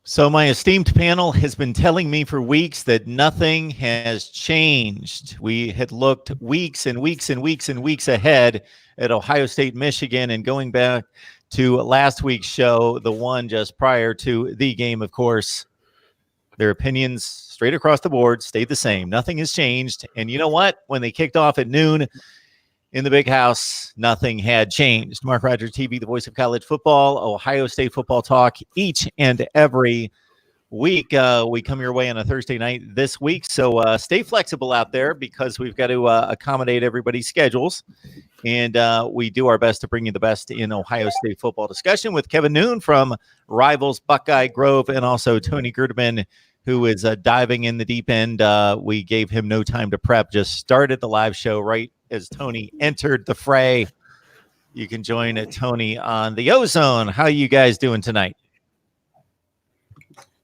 So my esteemed panel has been telling me for weeks that nothing has changed. We had looked weeks and weeks and weeks and weeks ahead at Ohio State, Michigan, and going back to last week's show, the one just prior to the game, of course, their opinions straight across the board stayed the same. Nothing has changed. And you know what? When they kicked off at noon in the big house, nothing had changed. Mark Rogers TV, the voice of college football, Ohio State football talk each and every week. We come your way on a Thursday night this week. So stay flexible out there because we've got to accommodate everybody's schedules. And we do our best to bring you the best in Ohio State football discussion with Kevin Noon from Rivals, Buckeye Grove, and also Tony Gerdeman, who is diving in the deep end. We gave him no time to prep, just started the live show right as Tony entered the fray. You can join Tony on the Ozone. How are you guys doing tonight?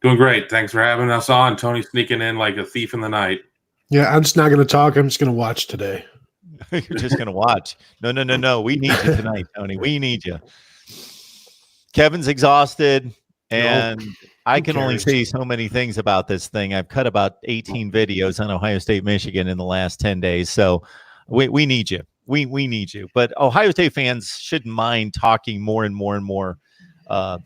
Doing great. Thanks for having us on. Tony sneaking in like a thief in the night. Yeah, I'm just not going to talk. I'm just going to watch today. You're just going to watch. No. We need you tonight, Tony. We need you. Kevin's exhausted, and I can only say so many things about this thing. I've cut about 18 videos on Ohio State, Michigan in the last 10 days. So we need you. We need you. But Ohio State fans shouldn't mind talking more and more and more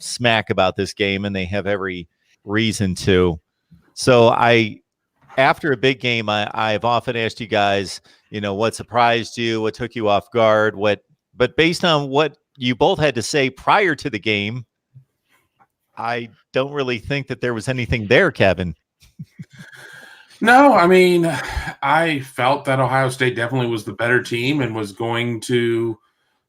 smack about this game, and they have every reason to. So after a big game, I've often asked you guys, what surprised you, what took you off guard, but based on what you both had to say prior to the game, I don't really think that there was anything there, Kevin. No, I mean, I felt that Ohio State definitely was the better team and was going to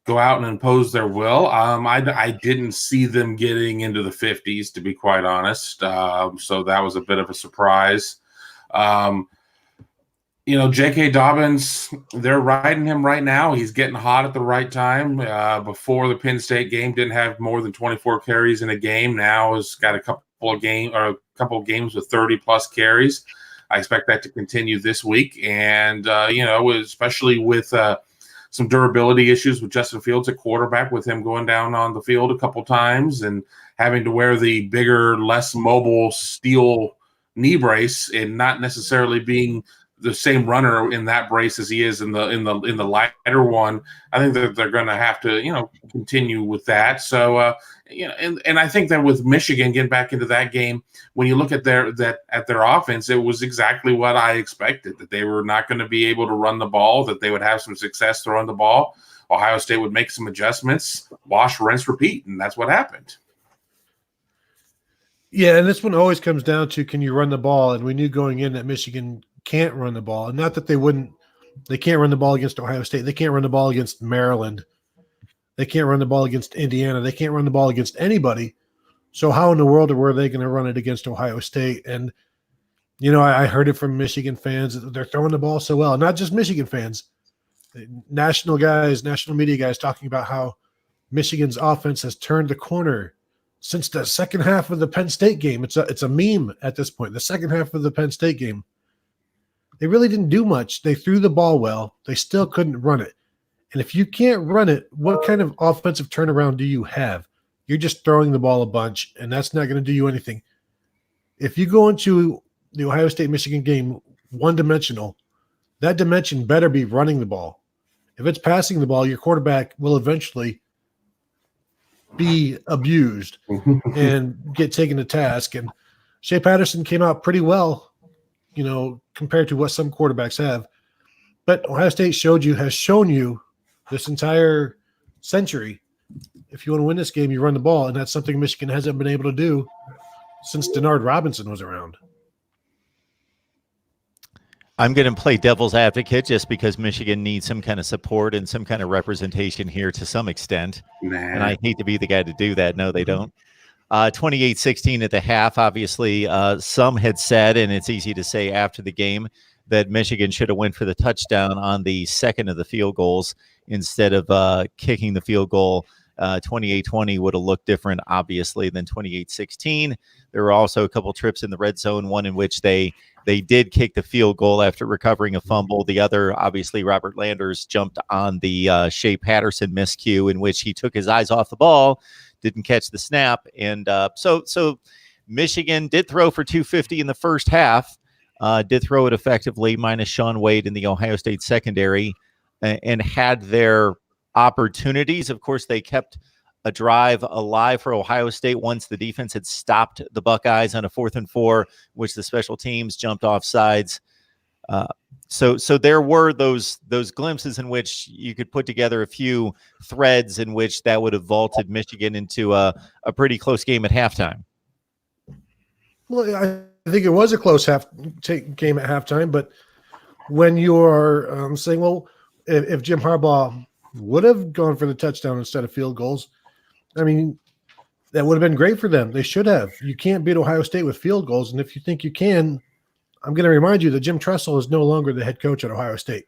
go out and impose their will. I didn't see them getting into the 50s, to be quite honest. So that was a bit of a surprise. J.K. Dobbins, they're riding him right now. He's getting hot at the right time. Before the Penn State game, didn't have more than 24 carries in a game. Now has got a couple of games with 30-plus carries. I expect that to continue this week. And, especially with some durability issues with Justin Fields at quarterback, with him going down on the field a couple times and having to wear the bigger, less mobile steel knee brace and not necessarily being the same runner in that brace as he is in the lighter one. I think that they're going to have to, continue with that. So, and I think that with Michigan getting back into that game, when you look at their offense, it was exactly what I expected, that they were not going to be able to run the ball, that they would have some success throwing the ball. Ohio State would make some adjustments, wash, rinse, repeat, and that's what happened. Yeah, and this one always comes down to, can you run the ball? And we knew going in that Michigan can't run the ball. And not that they can't run the ball against Ohio State. They can't run the ball against Maryland. They can't run the ball against Indiana. They can't run the ball against anybody. So how in the world were they going to run it against Ohio State? And, I heard it from Michigan fans that they're throwing the ball so well. Not just Michigan fans. National media guys talking about how Michigan's offense has turned the corner since the second half of the Penn State game. It's a meme at this point. The second half of the Penn State game. They really didn't do much. They threw the ball well. They still couldn't run it. And if you can't run it, what kind of offensive turnaround do you have? You're just throwing the ball a bunch, and that's not going to do you anything. If you go into the Ohio State-Michigan game one-dimensional, that dimension better be running the ball. If it's passing the ball, your quarterback will eventually be abused and get taken to task. And Shea Patterson came out pretty well, compared to what some quarterbacks have. But Ohio State has shown you this entire century, if you want to win this game, you run the ball, and that's something Michigan hasn't been able to do since Denard Robinson was around. I'm going to play devil's advocate just because Michigan needs some kind of support and some kind of representation here to some extent. And I hate to be the guy to do that. No, they don't. 28-16 at the half. Obviously, some had said, and it's easy to say after the game, that Michigan should have went for the touchdown on the second of the field goals instead of kicking the field goal. 28-20 would have looked different, obviously, than 28-16. There were also a couple trips in the red zone, one in which they did kick the field goal after recovering a fumble. The other, obviously, Robert Landers jumped on the Shea Patterson miscue in which he took his eyes off the ball, didn't catch the snap. And so Michigan did throw for 250 in the first half, did throw it effectively, minus Sean Wade in the Ohio State secondary, and had their opportunities. Of course, they kept a drive alive for Ohio State once the defense had stopped the Buckeyes on a 4th and 4, which the special teams jumped off sides. So there were those glimpses in which you could put together a few threads in which that would have vaulted Michigan into a pretty close game at halftime. Well, I think it was a close game at halftime, but when you're saying, well, if Jim Harbaugh would have gone for the touchdown instead of field goals, I mean, that would have been great for them. They should have. You can't beat Ohio State with field goals, and if you think you can, I'm going to remind you that Jim Tressel is no longer the head coach at Ohio State.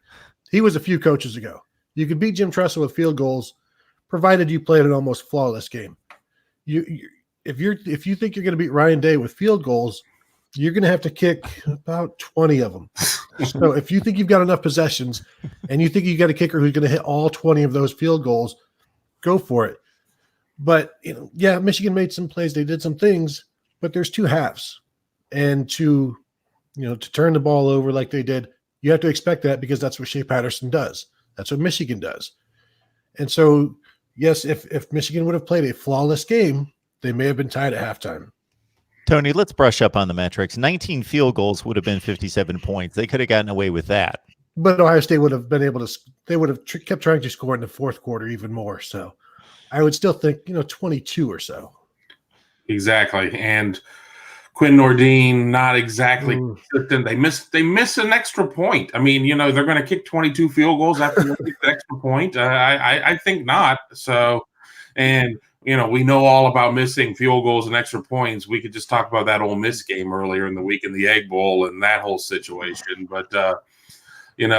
He was a few coaches ago. You could beat Jim Tressel with field goals, provided you played an almost flawless game. If you think you're going to beat Ryan Day with field goals, you're going to have to kick about 20 of them. So if you think you've got enough possessions and you think you got a kicker who's going to hit all 20 of those field goals, go for it. But yeah, Michigan made some plays. They did some things, but there's two halves, and to turn the ball over like they did, you have to expect that because that's what Shea Patterson does. That's what Michigan does. And so, yes, if Michigan would have played a flawless game, they may have been tied at halftime. Tony, let's brush up on the metrics. 19 field goals would have been 57 points. They could have gotten away with that. But Ohio State would have been able to – they would have kept trying to score in the fourth quarter even more. So I would still think, 22 or so. Exactly. And Quinn Nordine, not exactly consistent. They miss an extra point. I mean, they're going to kick 22 field goals after they kick the extra point. I think not. So, and – we know all about missing field goals and extra points. We could just talk about that Ole Miss game earlier in the week in the Egg Bowl and that whole situation. But, it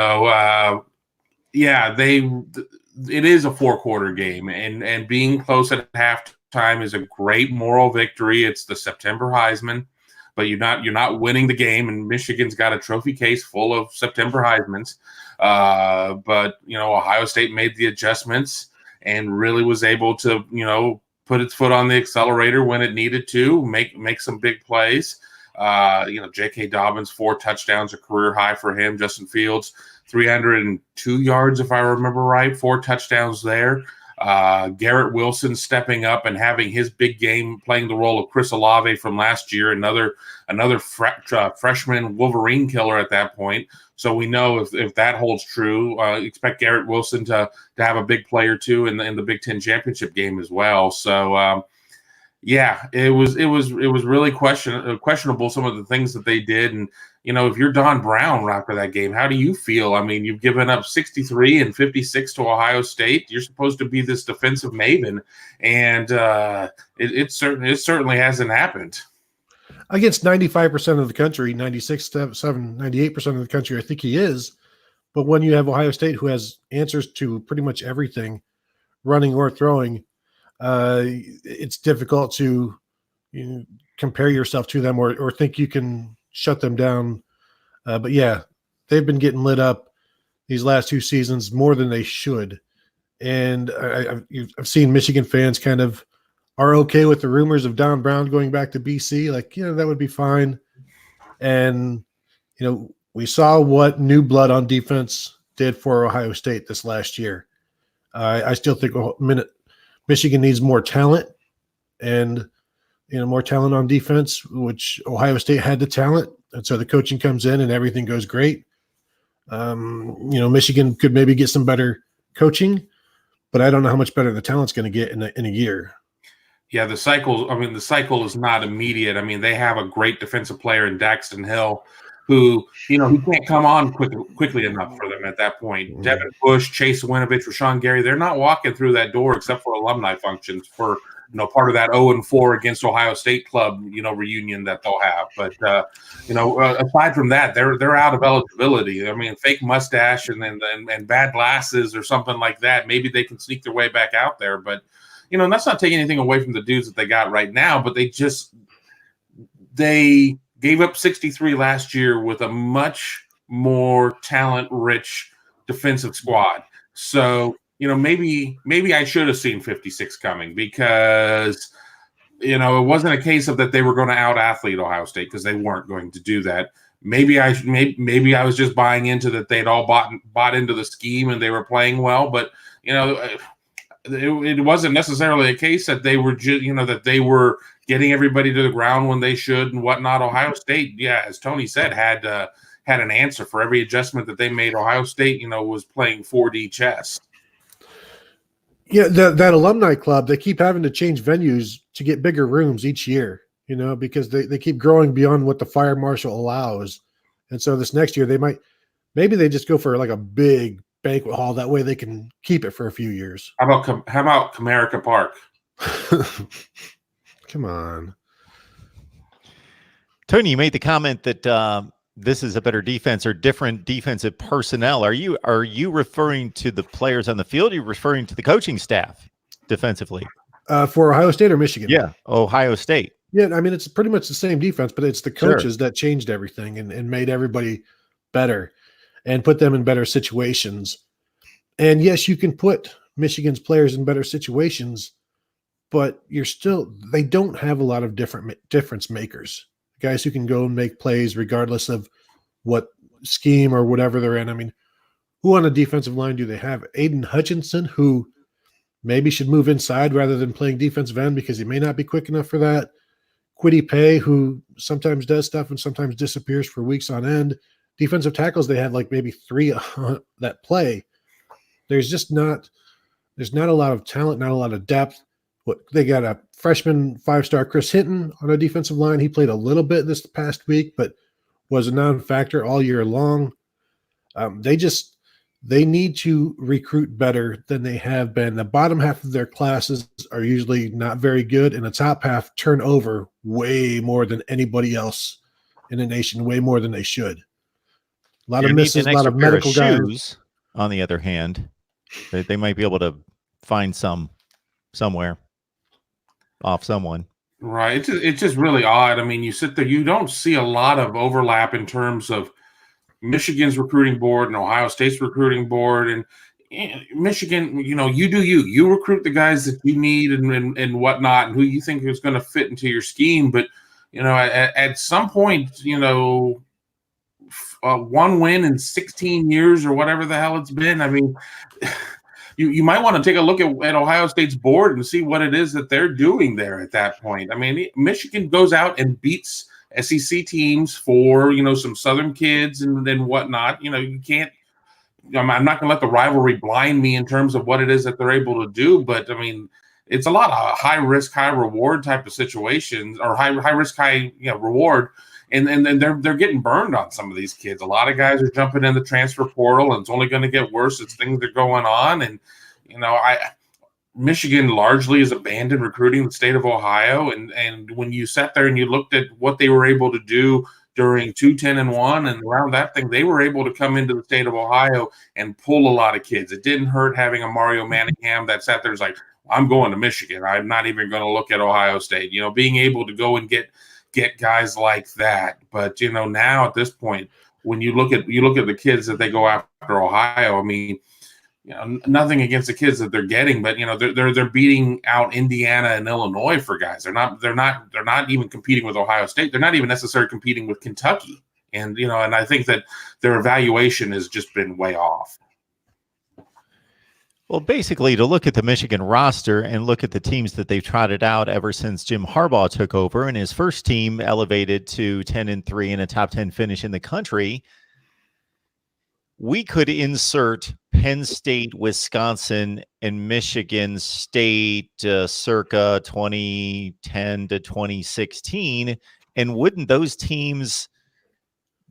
is a 4-quarter game. And being close at halftime is a great moral victory. It's the September Heisman, but you're not winning the game. And Michigan's got a trophy case full of September Heismans. But Ohio State made the adjustments and really was able to, put its foot on the accelerator when it needed to, make some big plays. J.K. Dobbins, 4 touchdowns, a career high for him. Justin Fields, 302 yards, if I remember right, 4 touchdowns there. Garrett Wilson stepping up and having his big game, playing the role of Chris Olave from last year, another freshman Wolverine killer at that point. So we know if that holds true, expect Garrett Wilson to have a big play or two in the Big Ten championship game as well. So it was really questionable some of the things that they did. And if you're Don Brown after that game, how do you feel? I mean, you've given up 63 and 56 to Ohio State. You're supposed to be this defensive maven, and it certainly hasn't happened. Against 95% of the country, 98% of the country, I think he is. But when you have Ohio State, who has answers to pretty much everything, running or throwing, it's difficult to compare yourself to them or think you can shut them down. But yeah, they've been getting lit up these last 2 seasons more than they should. And I've seen Michigan fans kind of are okay with the rumors of Don Brown going back to BC. Like, that would be fine. And, we saw what new blood on defense did for Ohio State this last year. I still think Michigan needs more talent and, more talent on defense, which Ohio State had the talent. And so the coaching comes in and everything goes great. Michigan could maybe get some better coaching, but I don't know how much better the talent's going to get in a year. Yeah, the cycle is not immediate. I mean, they have a great defensive player in Daxton Hill who, he can't come on quickly enough for them at that point. Devin Bush, Chase Winovich, Rashawn Gary, they're not walking through that door except for alumni functions for, part of that 0-4 against Ohio State club, reunion that they'll have. But, aside from that, they're out of eligibility. I mean, fake mustache and bad glasses or something like that. Maybe they can sneak their way back out there. But, that's not taking anything away from the dudes that they got right now. But they gave up 63 last year with a much more talent-rich defensive squad. So, maybe I should have seen 56 coming because it wasn't a case of that they were going to out-athlete Ohio State, because they weren't going to do that. Maybe I was just buying into that they'd all bought into the scheme and they were playing well, but it wasn't necessarily a case that they were that they were getting everybody to the ground when they should and whatnot. Ohio State, as Tony said, had an answer for every adjustment that they made. Ohio State, was playing 4D chess. Yeah, that alumni club, they keep having to change venues to get bigger rooms each year, because they keep growing beyond what the fire marshal allows. And so this next year maybe they just go for like a big banquet hall. That way they can keep it for a few years. How about Comerica Park? Come on. Tony, you made the comment that this is a better defense or different defensive personnel. Are you referring to the players on the field? Or are you referring to the coaching staff defensively? For Ohio State or Michigan? Yeah, Ohio State. Yeah, I mean, it's pretty much the same defense, but it's the coaches that changed everything and made everybody better and put them in better situations. And yes, you can put Michigan's players in better situations, but they don't have a lot of difference makers. Guys who can go and make plays regardless of what scheme or whatever they're in. I mean, who on the defensive line do they have? Aiden Hutchinson, who maybe should move inside rather than playing defensive end because he may not be quick enough for that. Kwity Paye, who sometimes does stuff and sometimes disappears for weeks on end. Defensive tackles, they had like maybe 3 that play. There's not a lot of talent, not a lot of depth. They got a freshman 5-star Chris Hinton on a defensive line. He played a little bit this past week, but was a non-factor all year long. They need to recruit better than they have been. The bottom half of their classes are usually not very good, and the top half turn over way more than anybody else in the nation, way more than they should. A lot of misses, a lot of medical guys. On the other hand, they might be able to find somewhere off someone. Right. It's just really odd. I mean, you sit there, you don't see a lot of overlap in terms of Michigan's recruiting board and Ohio State's recruiting board. And Michigan, you do you recruit the guys that you need and whatnot, and who you think is going to fit into your scheme. But, at some point, one win in 16 years or whatever the hell it's been. I mean, you might want to take a look at Ohio State's board and see what it is that they're doing there at that point. I mean, Michigan goes out and beats SEC teams for, some Southern kids and whatnot. You can't – I'm not going to let the rivalry blind me in terms of what it is that they're able to do. But, I mean, it's a lot of high-risk, high-reward type of situations, or high-risk, high-reward. And they're getting burned on some of these kids. A lot of guys are jumping in the transfer portal, and it's only going to get worse as things are going on. And, Michigan largely has abandoned recruiting the state of Ohio. And when you sat there and you looked at what they were able to do during 2-10-1 and around that thing, they were able to come into the state of Ohio and pull a lot of kids. It didn't hurt having a Mario Manningham that sat there and was like, I'm going to Michigan. I'm not even going to look at Ohio State. Being able to go and get guys like that. But now at this point, when you look at the kids that they go after Ohio, I mean, nothing against the kids that they're getting, but they're beating out Indiana and Illinois for guys. They're not even competing with Ohio State. They're not even necessarily competing with Kentucky. And and I think that their evaluation has just been way off. Well, basically, to look at the Michigan roster and look at the teams that they've trotted out ever since Jim Harbaugh took over and his first team elevated to 10-3 and a top 10 finish in the country, we could insert Penn State, Wisconsin, and Michigan State circa 2010 to 2016. And wouldn't those teams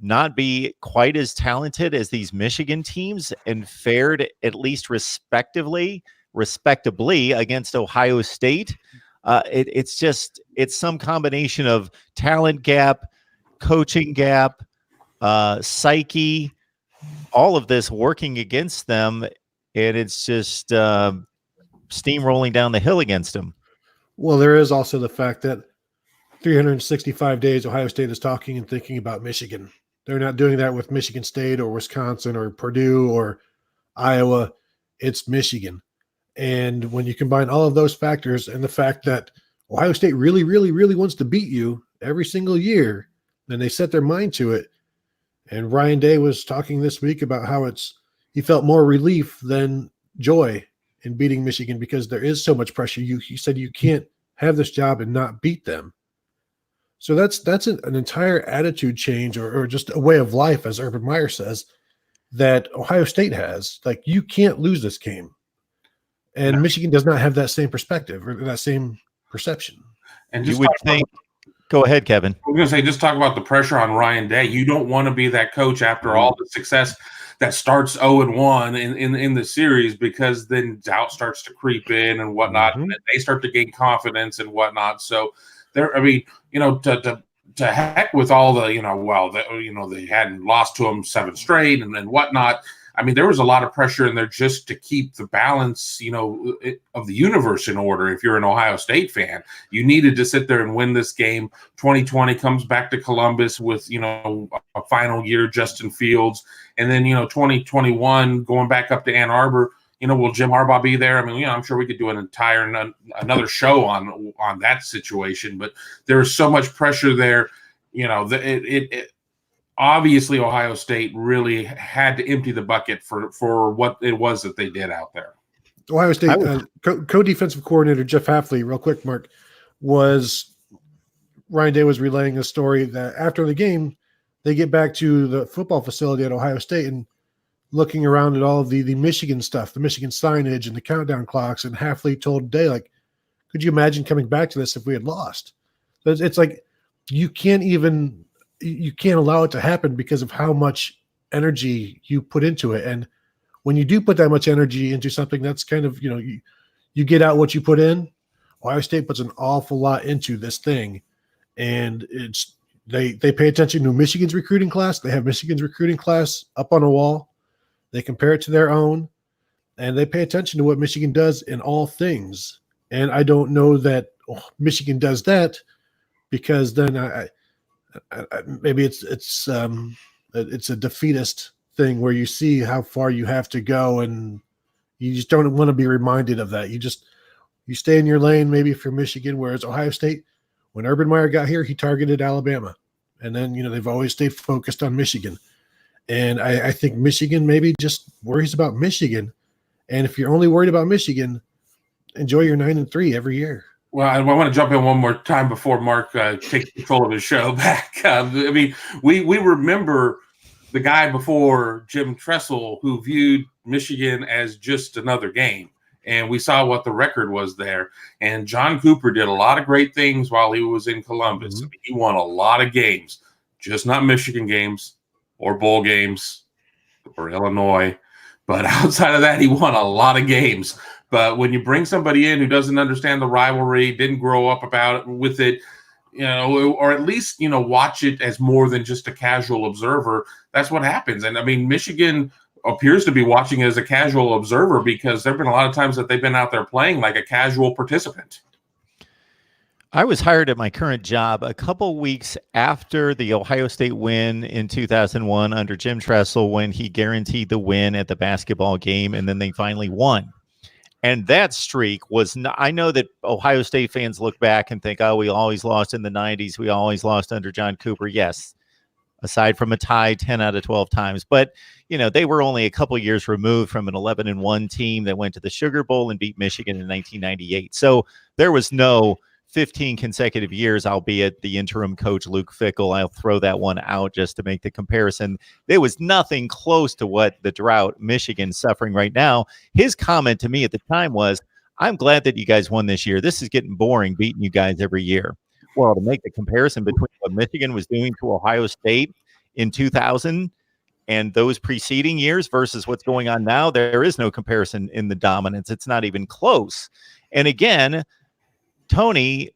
not be quite as talented as these Michigan teams and fared at least respectably against Ohio State? It's some combination of talent gap, coaching gap, psyche, all of this working against them, and it's just steamrolling down the hill against them. Well, there is also the fact that 365 days Ohio State is talking and thinking about Michigan. They're not doing that with Michigan State or Wisconsin or Purdue or Iowa. It's Michigan. And when you combine all of those factors and the fact that Ohio State really, really, really wants to beat you every single year, and they set their mind to it. And Ryan Day was talking this week about how he felt more relief than joy in beating Michigan because there is so much pressure. He said you can't have this job and not beat them. So that's an entire attitude change or just a way of life, as Urban Meyer says, that Ohio State has. Like, you can't lose this game. And No. Michigan does not have that same perspective or that same perception. And You just would think. Go ahead, Kevin. I was going to say, just talk about the pressure on Ryan Day. You don't want to be that coach after all the success that starts 0-1 in the series, because then doubt starts to creep in and whatnot, and they start to gain confidence and whatnot. So there, I mean, to heck with all the, they hadn't lost to them 7 straight and whatnot. I mean, there was a lot of pressure in there just to keep the balance, of the universe in order. If you're an Ohio State fan, you needed to sit there and win this game. 2020 comes back to Columbus with, a final year, Justin Fields. And then, 2021 going back up to Ann Arbor, will Jim Harbaugh be there? I mean, I'm sure we could do another show on that situation, but there is so much pressure there. Obviously, Ohio State really had to empty the bucket for what it was that they did out there. Ohio State co-defensive coordinator Jeff Hafley, real quick, Mark, Ryan Day was relaying a story that after the game, they get back to the football facility at Ohio State and looking around at all of the Michigan stuff, the Michigan signage and the countdown clocks, and Hafley told Day, like, could you imagine coming back to this if we had lost? It's like you can't allow it to happen because of how much energy you put into it. And when you do put that much energy into something, that's kind of, you get out what you put in. Ohio State puts an awful lot into this thing. And they pay attention to Michigan's recruiting class. They have Michigan's recruiting class up on a wall. They compare it to their own, and they pay attention to what Michigan does in all things. And I don't know that Michigan does that, because then maybe it's a defeatist thing where you see how far you have to go, and you just don't want to be reminded of that. You stay in your lane, maybe if you're Michigan, whereas Ohio State, when Urban Meyer got here, he targeted Alabama, and then they've always stayed focused on Michigan. And I think Michigan maybe just worries about Michigan, and if you're only worried about Michigan, enjoy your 9-3 every year. Well, I want to jump in one more time before Mark takes control of his show back. We remember the guy before Jim Tressel who viewed Michigan as just another game, and we saw what the record was there. And John Cooper did a lot of great things while he was in Columbus. Mm-hmm. I mean, he won a lot of games, just not Michigan games or bowl games or Illinois. But outside of that, he won a lot of games. But when you bring somebody in who doesn't understand the rivalry, didn't grow up with it, or at least, watch it as more than just a casual observer, that's what happens. And I mean, Michigan appears to be watching it as a casual observer, because there have been a lot of times that they've been out there playing like a casual participant. I was hired at my current job a couple weeks after the Ohio State win in 2001 under Jim Tressel, when he guaranteed the win at the basketball game, and then they finally won. And that streak was not, I know that Ohio State fans look back and think, oh, we always lost in the 90s. We always lost under John Cooper. Yes, aside from a tie 10 out of 12 times. But, they were only a couple years removed from an 11-1 team that went to the Sugar Bowl and beat Michigan in 1998. So there was no 15 consecutive years, albeit the interim coach, Luke Fickell. I'll throw that one out just to make the comparison. There was nothing close to what the drought Michigan's suffering right now. His comment to me at the time was, I'm glad that you guys won this year. This is getting boring, beating you guys every year. Well, to make the comparison between what Michigan was doing to Ohio State in 2000 and those preceding years versus what's going on now, there is no comparison in the dominance. It's not even close. And again, Tony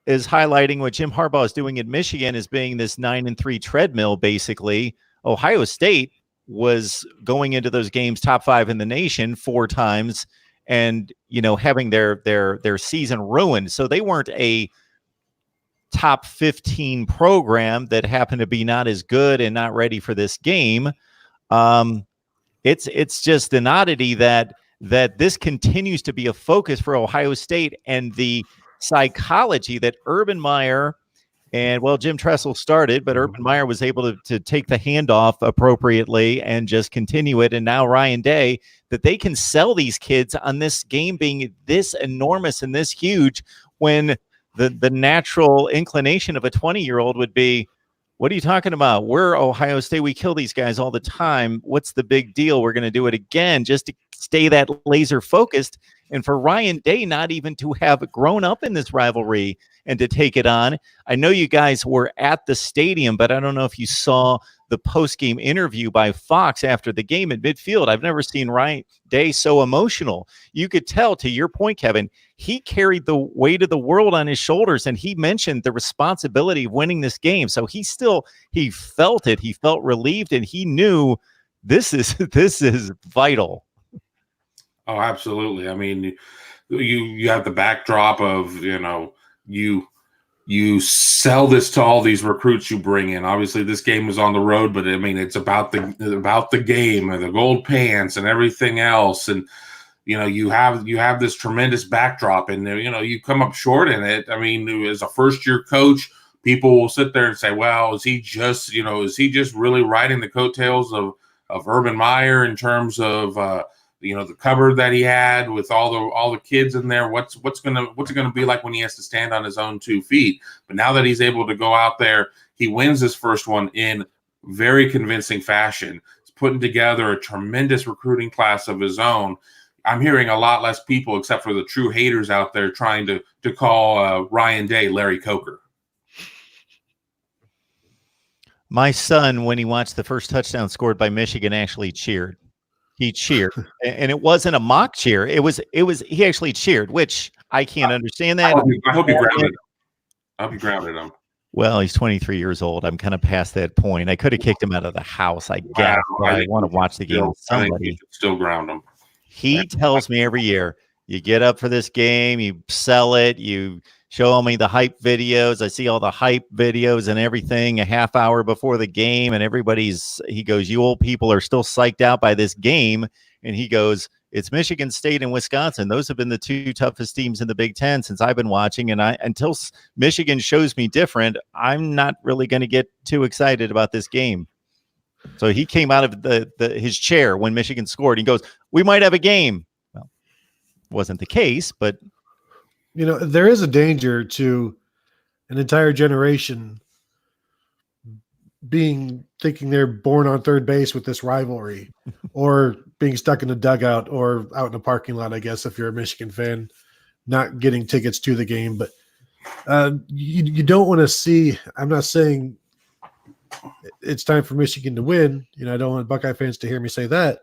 is highlighting what Jim Harbaugh is doing at Michigan as being this 9-3 treadmill, basically. Ohio State was going into those games top 5 in the nation 4 times and, having their season ruined. So they weren't a top 15 program that happened to be not as good and not ready for this game. It's just an oddity that this continues to be a focus for Ohio State, and the psychology that Urban Meyer and, well, Jim Tressel started, but Urban Meyer was able to take the handoff appropriately and just continue it. And now Ryan Day, that they can sell these kids on this game being this enormous and this huge, when the natural inclination of a 20-year-old would be, what are you talking about? We're Ohio State. We kill these guys all the time. What's the big deal? We're going to do it again, just to stay that laser focused. And for Ryan Day not even to have grown up in this rivalry and to take it on. I know you guys were at the stadium, but I don't know if you saw the post-game interview by Fox after the game at midfield. I've never seen Ryan Day so emotional. You could tell, to your point, Kevin, he carried the weight of the world on his shoulders, and he mentioned the responsibility of winning this game. So he felt it. He felt relieved, and he knew this is vital. Oh, absolutely. I mean, you have the backdrop of, you sell this to all these recruits you bring in. Obviously, this game was on the road, but I mean, it's about the game and the gold pants and everything else. And you have this tremendous backdrop, and you come up short in it. I mean, as a first-year coach, people will sit there and say, "Well, is he just really riding the coattails of Urban Meyer in terms of the cupboard that he had with all the kids in there? What's it gonna be like when he has to stand on his own 2 feet?" But now that he's able to go out there, he wins his first one in very convincing fashion. He's putting together a tremendous recruiting class of his own. I'm hearing a lot less people, except for the true haters out there, trying to call Ryan Day Larry Coker. My son, when he watched the first touchdown scored by Michigan, actually cheered. He cheered, and it wasn't a mock cheer. It was he actually cheered, which I can't understand that. I hope you grounded him. I hope you grounded him. Well, he's 23 years old. I'm kind of past that point. I could have kicked him out of the house, I guess. I want to watch the game with somebody. I think you still ground him. He tells me every year, you get up for this game, you sell it, you show me the hype videos. I see all the hype videos and everything a half hour before the game, and he goes, you old people are still psyched out by this game. And he goes, it's Michigan State and Wisconsin. Those have been the two toughest teams in the Big Ten since I've been watching. And until Michigan shows me different, I'm not really going to get too excited about this game. So he came out of his chair when Michigan scored. He goes, we might have a game. Well, wasn't the case, but there is a danger to an entire generation thinking they're born on third base with this rivalry, or being stuck in the dugout or out in the parking lot, I guess, if you're a Michigan fan, not getting tickets to the game. But you don't want to see, I'm not saying it's time for Michigan to win. I don't want Buckeye fans to hear me say that,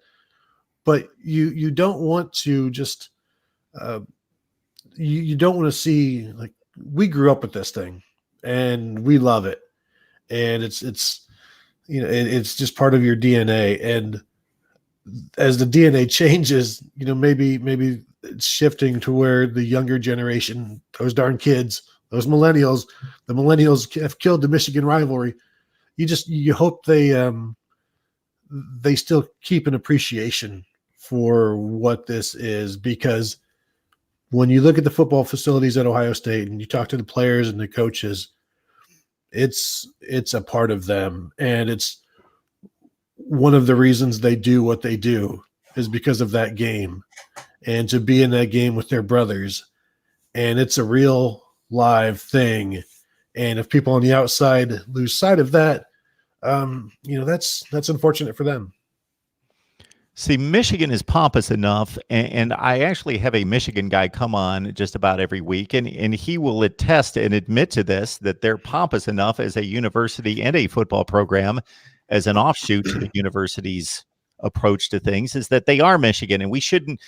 but you don't want to just you don't want to see, like, we grew up with this thing and we love it, and it's just part of your DNA. And as the DNA changes, maybe it's shifting to where the younger generation, those darn kids, those millennials, the millennials have killed the Michigan rivalry. You hope they still keep an appreciation for what this is, because when you look at the football facilities at Ohio State and you talk to the players and the coaches, it's a part of them. And it's one of the reasons they do what they do is because of that game, and to be in that game with their brothers. And it's a real live thing. And if people on the outside lose sight of that, that's unfortunate for them. See, Michigan is pompous enough, and I actually have a Michigan guy come on just about every week, and he will attest and admit to this, that they're pompous enough as a university and a football program, as an offshoot to the university's approach to things, is that they are Michigan, and we shouldn't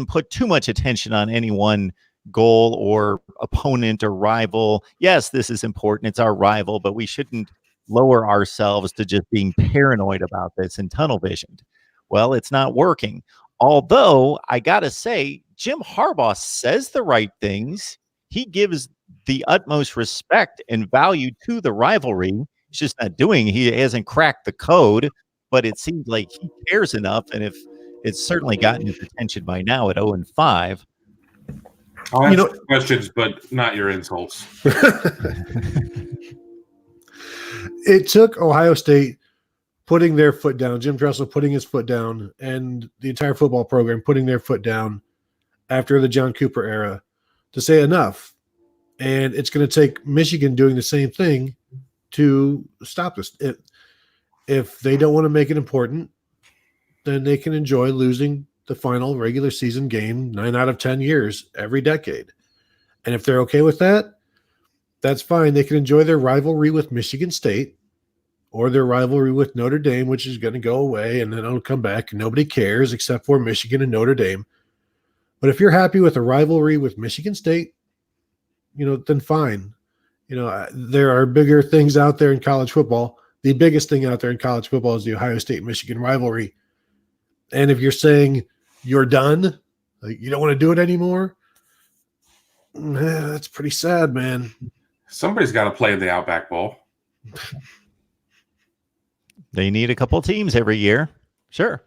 put too much attention on any one goal or opponent or rival. Yes, this is important. It's our rival, but we shouldn't lower ourselves to just being paranoid about this and tunnel visioned. Well, it's not working. Although I got to say, Jim Harbaugh says the right things. He gives the utmost respect and value to the rivalry. He's just not doing. He hasn't cracked the code, but it seems like he cares enough. And if it's certainly gotten his attention by now at 0-5. I'll You answer know- questions, but not your insults. It took Ohio State putting their foot down, Jim Tressel putting his foot down, and the entire football program putting their foot down after the John Cooper era to say enough. And it's going to take Michigan doing the same thing to stop this. If they don't want to make it important, then they can enjoy losing the final regular season game 9 out of 10 years every decade. And if they're okay with that, that's fine. They can enjoy their rivalry with Michigan State or their rivalry with Notre Dame, which is going to go away and then it'll come back and nobody cares except for Michigan and Notre Dame. But if you're happy with a rivalry with Michigan State, then fine. There are bigger things out there in college football. The biggest thing out there in college football is the Ohio State-Michigan rivalry. And if you're saying you're done, like you don't want to do it anymore, that's pretty sad, man. Somebody's got to play in the Outback Bowl. They need a couple teams every year. Sure.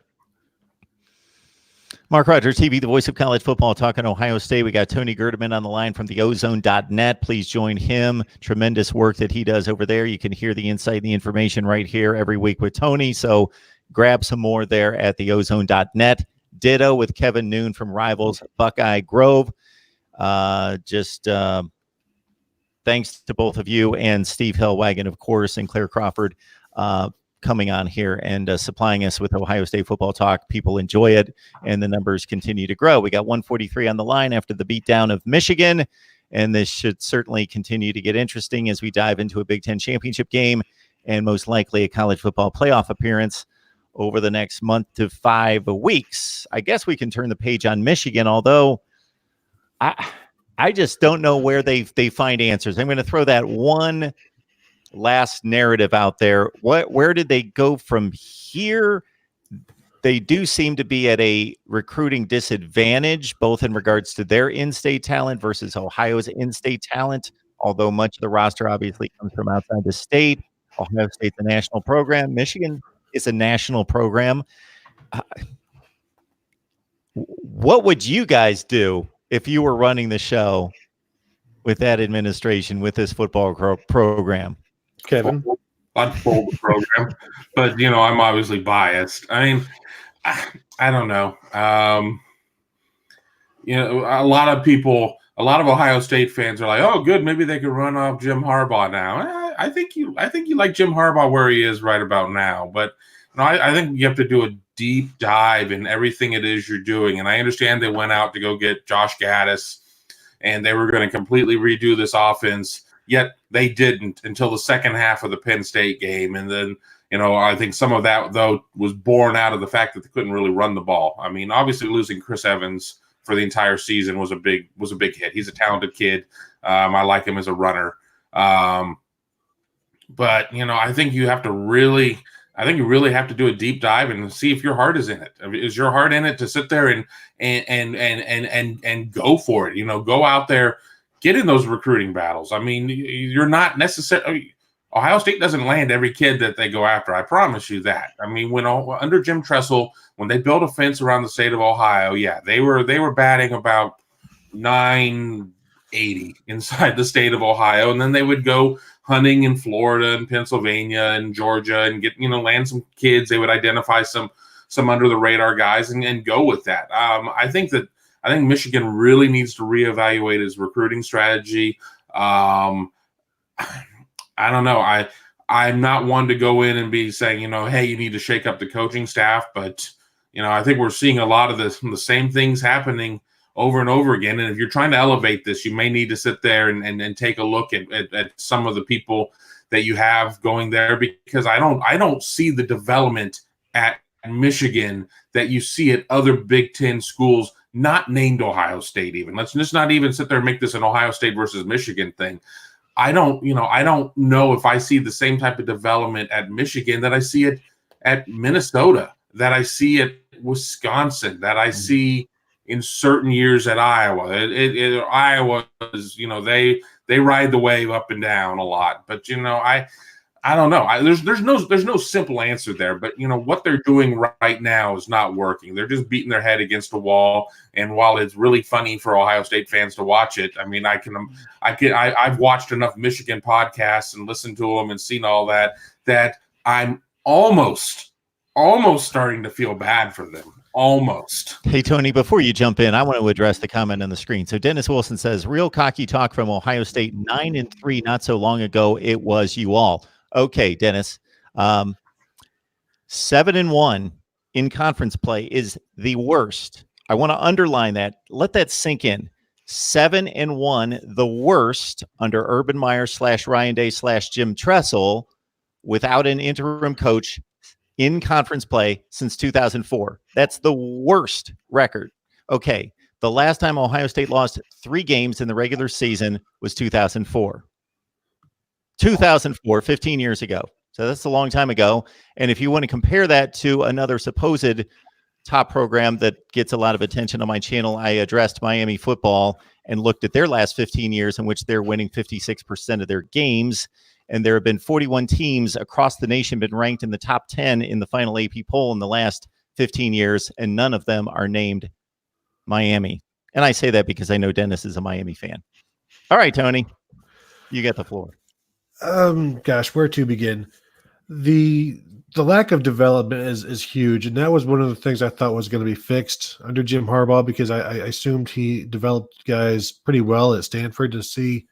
Mark Rogers, TV, the voice of college football, talking Ohio State. We got Tony Gerdeman on the line from the ozone.net. Please join him. Tremendous work that he does over there. You can hear the insight and the information right here every week with Tony. So grab some more there at the ozone.net. Ditto with Kevin Noon from Rivals Buckeye Grove. Thanks to both of you and Steve Hellwagon, of course, and Claire Crawford coming on here and supplying us with Ohio State football talk. People enjoy it, and the numbers continue to grow. We got 143 on the line after the beatdown of Michigan, and this should certainly continue to get interesting as we dive into a Big Ten championship game and most likely a college football playoff appearance over the next month to 5 weeks. I guess we can turn the page on Michigan, although I just don't know where they find answers. I'm going to throw that one last narrative out there. Where did they go from here? They do seem to be at a recruiting disadvantage, both in regards to their in-state talent versus Ohio's in-state talent, although much of the roster obviously comes from outside the state. Ohio State's a national program. Michigan is a national program. What would you guys do if you were running the show with that administration, with this football program? Kevin? I'd fold the program, but I'm obviously biased. I mean, I don't know. A lot of Ohio State fans are like, "Oh, good, maybe they could run off Jim Harbaugh now." I think you like Jim Harbaugh where he is right about now, but I think you have to do a deep dive in everything it is you're doing. And I understand they went out to go get Josh Gaddis, and they were going to completely redo this offense. Yet they didn't until the second half of the Penn State game. And then, I think some of that, though, was born out of the fact that they couldn't really run the ball. I mean, obviously losing Chris Evans for the entire season was a big hit. He's a talented kid. I like him as a runner. But, I think you really have to do a deep dive and see if your heart is in it. I mean, is your heart in it to sit there and go for it? Go out there. Get in those recruiting battles. I mean, you're not necessarily – Ohio State doesn't land every kid that they go after. I promise you that. I mean, under Jim Tressel, when they built a fence around the state of Ohio, yeah, they were batting about 980 inside the state of Ohio, and then they would go hunting in Florida and Pennsylvania and Georgia and get land some kids. They would identify some under the radar guys and go with that. I think Michigan really needs to reevaluate his recruiting strategy. I don't know. I'm not one to go in and be saying, hey, you need to shake up the coaching staff. But, I think we're seeing a lot of the same things happening over and over again. And if you're trying to elevate this, you may need to sit there and take a look at some of the people that you have going there, because I don't see the development at Michigan that you see at other Big Ten schools not named Ohio State even. Let's just not even sit there and make this an Ohio State versus Michigan thing. I don't know if I see the same type of development at Michigan that I see it at Minnesota, that I see at Wisconsin, that I see in certain years at Iowa. Iowa is, they ride the wave up and down a lot. But, I don't know. There's no simple answer there, but what they're doing right now is not working. They're just beating their head against a wall. And while it's really funny for Ohio State fans to watch it, I mean, I've watched enough Michigan podcasts and listened to them and seen all that I'm almost starting to feel bad for them. Almost. Hey, Tony, before you jump in, I want to address the comment on the screen. So Dennis Wilson says, real cocky talk from Ohio State, 9-3 not so long ago. It was you all. Okay, Dennis. 7-1 in conference play is the worst. I want to underline that. Let that sink in. 7-1, the worst under Urban Meyer / Ryan Day / Jim Tressel without an interim coach in conference play since 2004. That's the worst record. Okay, the last time Ohio State lost 3 games in the regular season was 2004. 2004, 15 years ago. So that's a long time ago. And if you want to compare that to another supposed top program that gets a lot of attention on my channel, I addressed Miami football and looked at their last 15 years in which they're winning 56% of their games. And there have been 41 teams across the nation been ranked in the top 10 in the final AP poll in the last 15 years, and none of them are named Miami. And I say that because I know Dennis is a Miami fan. All right, Tony, you get the floor. Gosh, where to begin? The lack of development is huge, and that was one of the things I thought was going to be fixed under Jim Harbaugh, because I assumed he developed guys pretty well at Stanford to see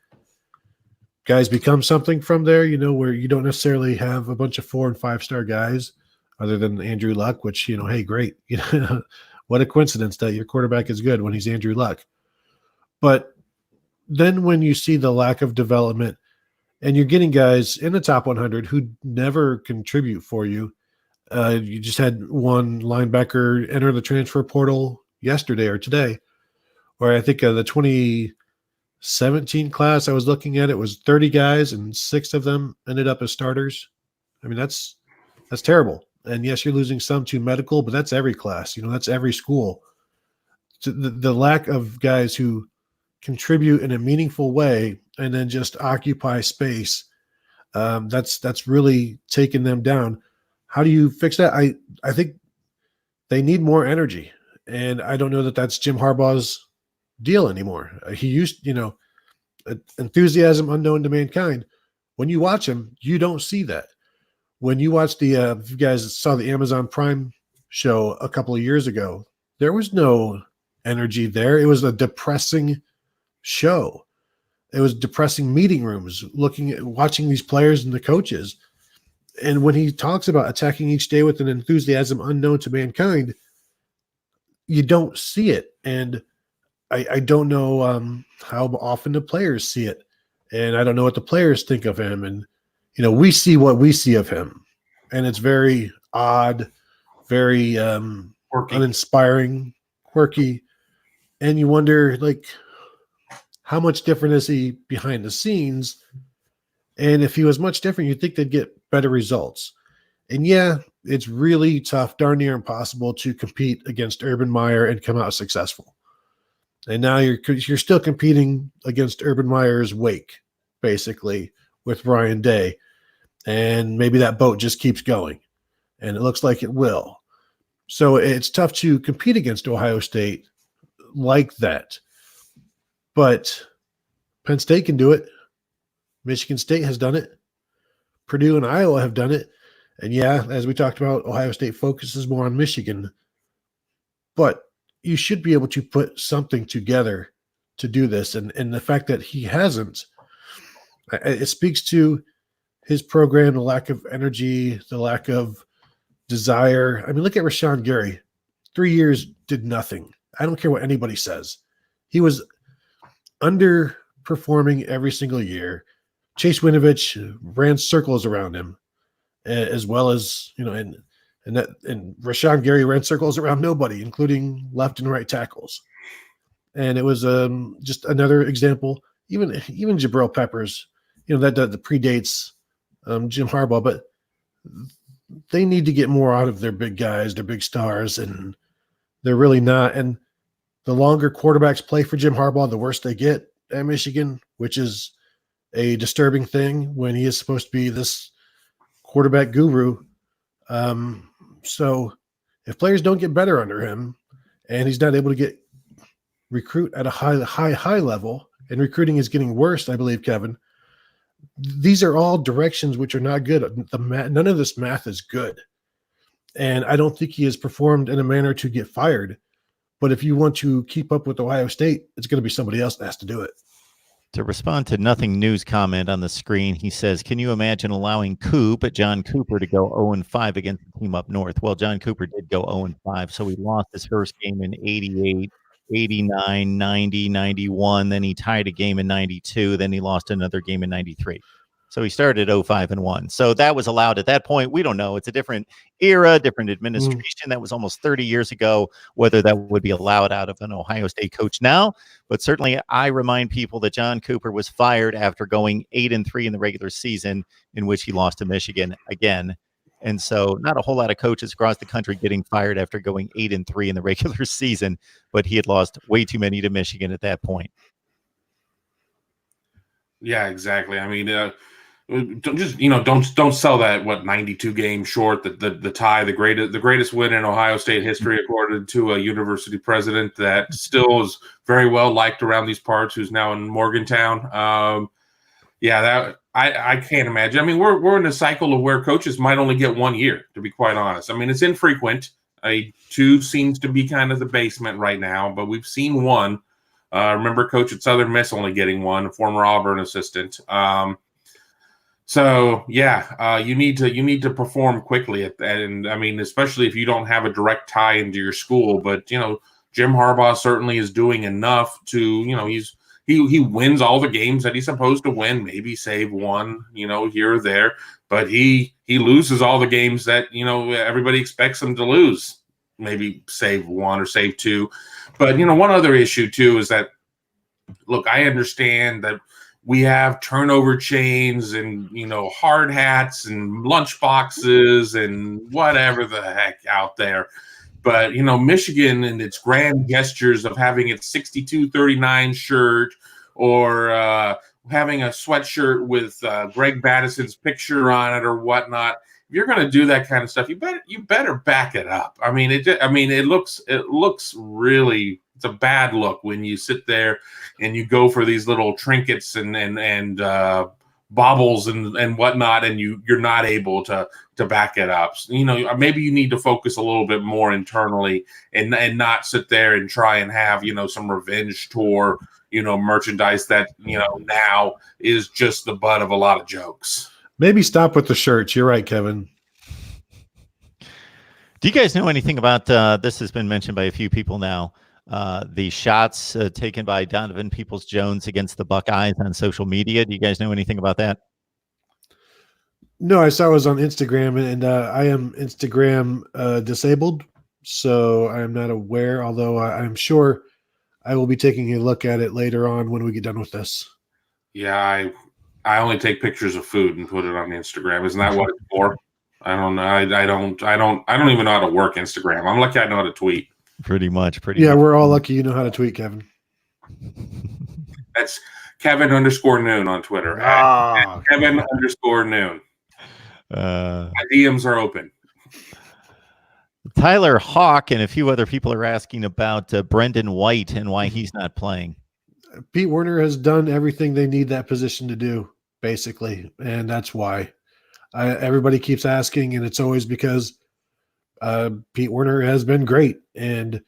guys become something from there, where you don't necessarily have a bunch of 4- and 5-star guys other than Andrew Luck, which, hey, great. What a coincidence that your quarterback is good when he's Andrew Luck. But then when you see the lack of development and you're getting guys in the top 100 who never contribute for you, you just had one linebacker enter the transfer portal yesterday or today, where I think the 2017 class I was looking at, it was 30 guys and 6 of them ended up as starters. I mean, that's terrible. And yes, you're losing some to medical, but that's every class. That's every school. So the lack of guys who contribute in a meaningful way and then just occupy space, that's really taken them down. How do you fix that? I think they need more energy, and I don't know that that's Jim Harbaugh's deal anymore. He used, enthusiasm unknown to mankind. When you watch him, you don't see that. When you watch if you guys saw the Amazon Prime show a couple of years ago, there was no energy there. It was a depressing show. It was depressing meeting rooms, watching these players and the coaches. And when he talks about attacking each day with an enthusiasm unknown to mankind, you don't see it. And I don't know how often the players see it. And I don't know what the players think of him. And, we see what we see of him. And it's very odd, very uninspiring, quirky. And you wonder, how much different is he behind the scenes? And if he was much different, you'd think they'd get better results. And yeah, it's really tough, darn near impossible to compete against Urban Meyer and come out successful. And now you're still competing against Urban Meyer's wake, basically, with Ryan Day. And maybe that boat just keeps going. And it looks like it will. So it's tough to compete against Ohio State like that. But Penn State can do it. Michigan State has done it. Purdue and Iowa have done it. And yeah, as we talked about, Ohio State focuses more on Michigan. But you should be able to put something together to do this. And the fact that he hasn't, it speaks to his program, the lack of energy, the lack of desire. I mean, look at Rashawn Gary. 3 years did nothing. I don't care what anybody says. He was underperforming every single year. Chase Winovich ran circles around him, as well as, and Rashawn Gary ran circles around nobody, including left and right tackles. And it was just another example. Even Jabril Peppers, that predates Jim Harbaugh, but they need to get more out of their big guys, their big stars, and they're really not. And the longer quarterbacks play for Jim Harbaugh, the worse they get at Michigan, which is a disturbing thing when he is supposed to be this quarterback guru. So if players don't get better under him and he's not able to recruit at a high level, and recruiting is getting worse, I believe, Kevin, these are all directions which are not good. None of this math is good. And I don't think he has performed in a manner to get fired. But if you want to keep up with Ohio State, it's going to be somebody else that has to do it. To respond to Nothing News comment on the screen, he says, can you imagine allowing John Cooper, to go 0-5 against the team up north? Well, John Cooper did go 0-5, so he lost his first game in 88, 89, 90, 91. Then he tied a game in 92. Then he lost another game in 93. So he started 0-5-1. So that was allowed at that point. We don't know. It's a different era, different administration. That was almost 30 years ago, whether that would be allowed out of an Ohio State coach now. But certainly I remind people that John Cooper was fired after going 8-3 in the regular season, in which he lost to Michigan again. And so not a whole lot of coaches across the country getting fired after going 8-3 in the regular season, but he had lost way too many to Michigan at that point. Yeah, exactly. I mean, don't sell that 92 game short, the tie, the greatest win in Ohio State history, according to a university president that still is very well liked around these parts, who's now in Morgantown. I can't imagine. I mean, we're in a cycle of where coaches might only get 1 year, to be quite honest. I mean, it's infrequent. 2 seems to be kind of the basement right now, but we've seen 1. Remember, coach at Southern Miss only getting 1, a former Auburn assistant. You need to perform quickly and I mean, especially if you don't have a direct tie into your school. But Jim Harbaugh certainly is doing enough to he wins all the games that he's supposed to win, maybe save 1 here or there, but he loses all the games that everybody expects him to lose, maybe save 1 or save 2. But one other issue too is that, look, I understand that we have turnover chains and, hard hats and lunch boxes and whatever the heck out there. But, Michigan and its grand gestures of having its 62-39 shirt or having a sweatshirt with Greg Battison's picture on it or whatnot, if you're going to do that kind of stuff, you better back it up. I mean, it looks really, it's a bad look when you sit there and you go for these little trinkets and baubles and whatnot, and you're not able to back it up. Maybe you need to focus a little bit more internally and not sit there and try and have some revenge tour merchandise that now is just the butt of a lot of jokes. Maybe stop with the shirts. You're right, Kevin. Do you guys know anything about this? Has been mentioned by a few people now. The shots taken by Donovan Peoples-Jones against the Buckeyes on social media. Do you guys know anything about that? No, I saw it was on Instagram, and I am Instagram disabled, so I'm not aware, although I'm sure I will be taking a look at it later on when we get done with this. Yeah, I only take pictures of food and put it on Instagram. Isn't that what it's for? I don't know. I don't even know how to work Instagram. I'm lucky I know how to tweet. Pretty much. Yeah, we're all lucky you know how to tweet, Kevin. That's Kevin_Noon on Twitter. At Kevin_Noon. My DMs are open. Tyler Hawk and a few other people are asking about Brendan White and why he's not playing. Pete Werner has done everything they need that position to do, basically, and that's why. Everybody keeps asking, and it's always because Pete Werner has been great, and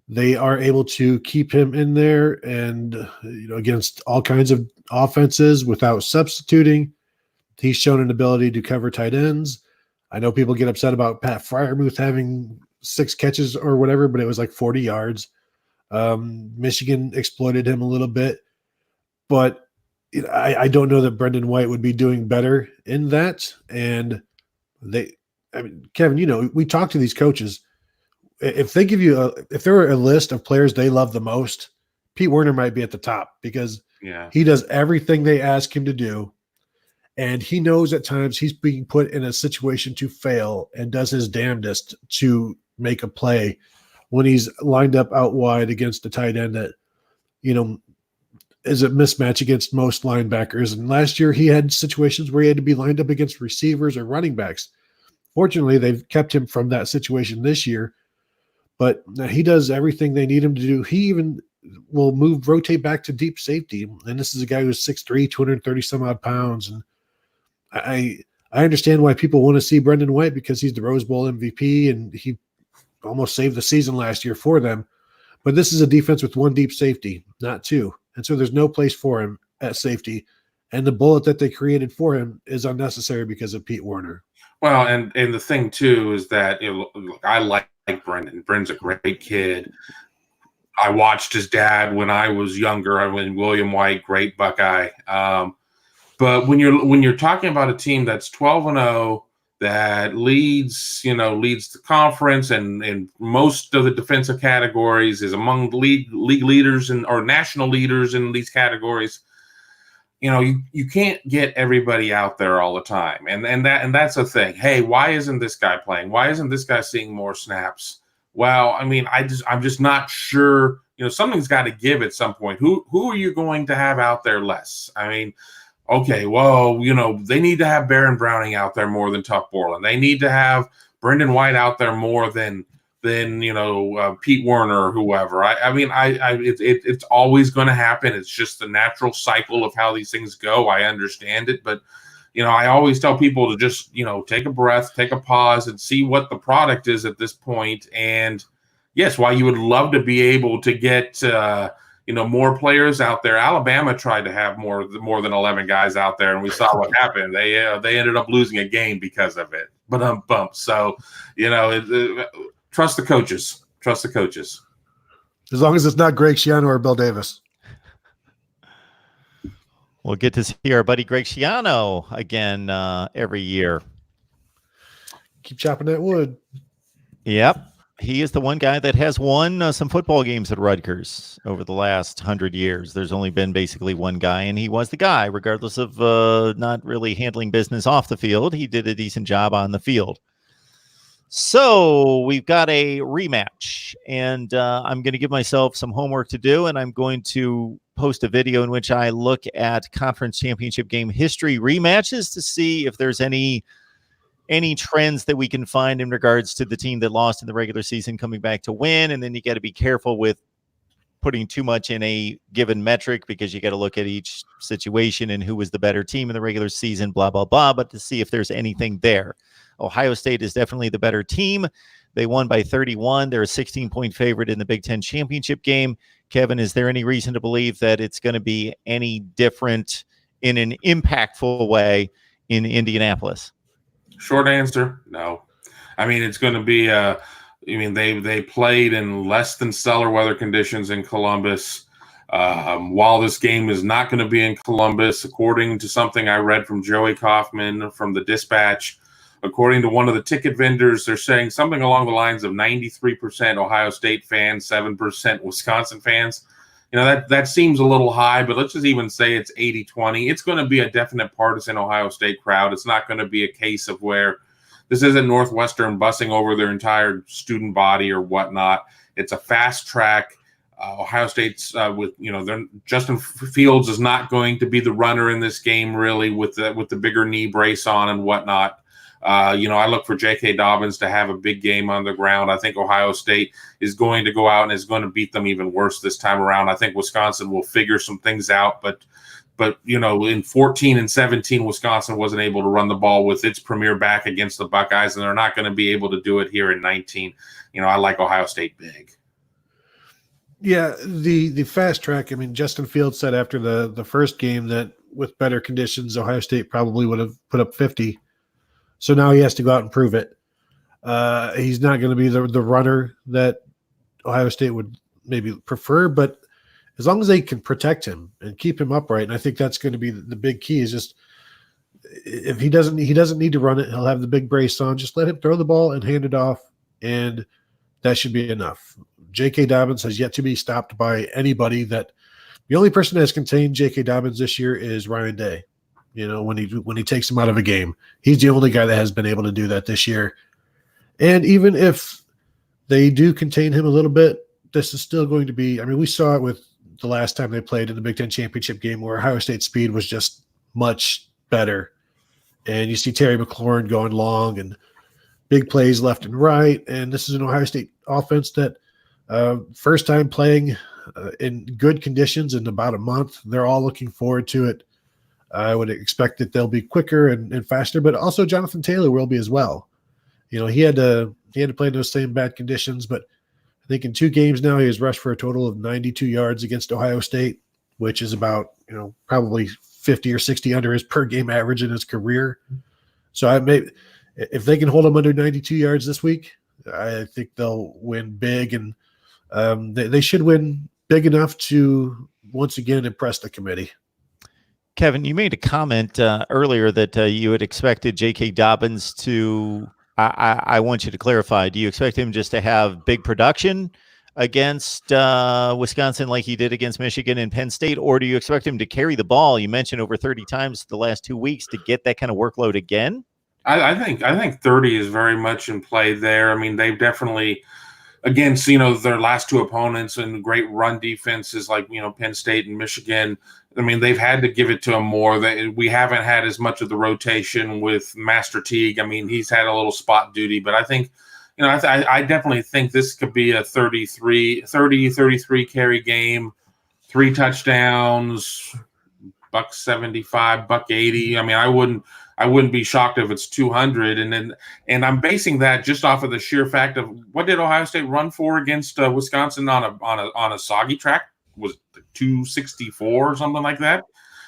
they are able to keep him in there and against all kinds of offenses without substituting. He's shown an ability to cover tight ends. I know people get upset about Pat Freiermuth having 6 catches or whatever, but it was like 40 yards. Michigan exploited him a little bit, but I don't know that Brendan White would be doing better in that. And Kevin, we talk to these coaches. If they give you if there were a list of players they love the most, Pete Werner might be at the top because he does everything they ask him to do. And he knows at times he's being put in a situation to fail and does his damnedest to make a play when he's lined up out wide against a tight end that, is a mismatch against most linebackers. And last year he had situations where he had to be lined up against receivers or running backs. Fortunately, they've kept him from that situation this year, but he does everything they need him to do. He even will rotate back to deep safety. And this is a guy who's 6'3", 230 some odd pounds. And I understand why people want to see Brendan White, because he's the Rose Bowl MVP and he almost saved the season last year for them. But this is a defense with one deep safety, not two. And so there's no place for him at safety. And the bullet that they created for him is unnecessary because of Pete Werner. Well, and the thing, too, is that look, I like Brendan. Brendan's a great kid. I watched his dad when I was younger. I mean, William White, great Buckeye. But when you're talking about a team that's 12-0, that leads the conference and most of the defensive categories, is among league leaders or national leaders in these categories. You can't get everybody out there all the time, and that's the thing. Hey, why isn't this guy playing? Why isn't this guy seeing more snaps? Well, I mean, I'm just not sure. Something's got to give at some point. Who are you going to have out there less? I mean, okay, well, they need to have Baron Browning out there more than Tuck Borland. They need to have Brendan White out there more than Pete Werner or whoever. It's always going to happen. It's just the natural cycle of how these things go. I understand it, but I always tell people to just take a breath, take a pause, and see what the product is at this point. And yes, while you would love to be able to get more players out there, Alabama tried to have more than 11 guys out there, and we saw what happened. They ended up losing a game because of it. But bump. So trust the coaches. Trust the coaches. As long as it's not Greg Schiano or Bill Davis. We'll get to see our buddy Greg Schiano again every year. Keep chopping that wood. Yep. He is the one guy that has won some football games at Rutgers over the last 100 years. There's only been basically one guy, and he was the guy, regardless of not really handling business off the field. He did a decent job on the field. So we've got a rematch, and I'm going to give myself some homework to do, and I'm going to post a video in which I look at conference championship game history rematches to see if there's any trends that we can find in regards to the team that lost in the regular season coming back to win. And then you got to be careful with putting too much in a given metric, because you got to look at each situation and who was the better team in the regular season, blah, blah, blah, but to see if there's anything there. Ohio State is definitely the better team. They won by 31. They're a 16-point favorite in the Big Ten championship game. Kevin, is there any reason to believe that it's going to be any different in an impactful way in Indianapolis? Short answer, no. I mean, it's going to be they played in less than stellar weather conditions in Columbus. While this game is not going to be in Columbus, according to something I read from Joey Kaufman from the Dispatch, according to one of the ticket vendors, they're saying something along the lines of 93% Ohio State fans, 7% Wisconsin fans. That seems a little high, but let's just even say it's 80-20. It's going to be a definite partisan Ohio State crowd. It's not going to be a case of where this isn't Northwestern busing over their entire student body or whatnot. It's a fast track. Ohio State's Justin Fields is not going to be the runner in this game, really, with the bigger knee brace on and whatnot. I look for J.K. Dobbins to have a big game on the ground. I think Ohio State is going to go out and is going to beat them even worse this time around. I think Wisconsin will figure some things out, but in 14 and 17, Wisconsin wasn't able to run the ball with its premier back against the Buckeyes, and they're not going to be able to do it here in 19. I like Ohio State big. Yeah, the fast track. I mean, Justin Fields said after the first game that with better conditions, Ohio State probably would have put up 50. So now he has to go out and prove it. He's not going to be the runner that Ohio State would maybe prefer, but as long as they can protect him and keep him upright, and I think that's going to be the big key, is just if he doesn't need to run it, he'll have the big brace on. Just let him throw the ball and hand it off, and that should be enough. J.K. Dobbins has yet to be stopped by anybody. That the only person that has contained J.K. Dobbins this year is Ryan Day. When he takes him out of a game, he's the only guy that has been able to do that this year. And even if they do contain him a little bit, this is still going to be, I mean, we saw it with the last time they played in the Big Ten championship game, where Ohio State's speed was just much better. And you see Terry McLaurin going long and big plays left and right. And this is an Ohio State offense that first time playing in good conditions in about a month. They're all looking forward to it. I would expect that they'll be quicker and faster, but also Jonathan Taylor will be as well. You know, he had to play in those same bad conditions, but I think in 2 games now he has rushed for a total of 92 yards against Ohio State, which is about, probably 50 or 60 under his per game average in his career. So if they can hold him under 92 yards this week, I think they'll win big, and they should win big enough to once again impress the committee. Kevin, you made a comment earlier that you had expected J.K. Dobbins to. I want you to clarify. Do you expect him just to have big production against Wisconsin like he did against Michigan and Penn State, or do you expect him to carry the ball? You mentioned over 30 times the last 2 weeks to get that kind of workload again. I think 30 is very much in play there. I mean, they've definitely against their last 2 opponents and great run defenses like Penn State and Michigan. I mean, they've had to give it to him more. We haven't had as much of the rotation with Master Teague. I mean, he's had a little spot duty, but I think, I definitely think this could be a 33 carry game, 3 touchdowns, $175, $180. I mean, I wouldn't be shocked if it's 200. And I'm basing that just off of the sheer fact of what did Ohio State run for against Wisconsin on a soggy track? Was it 264 or something like that?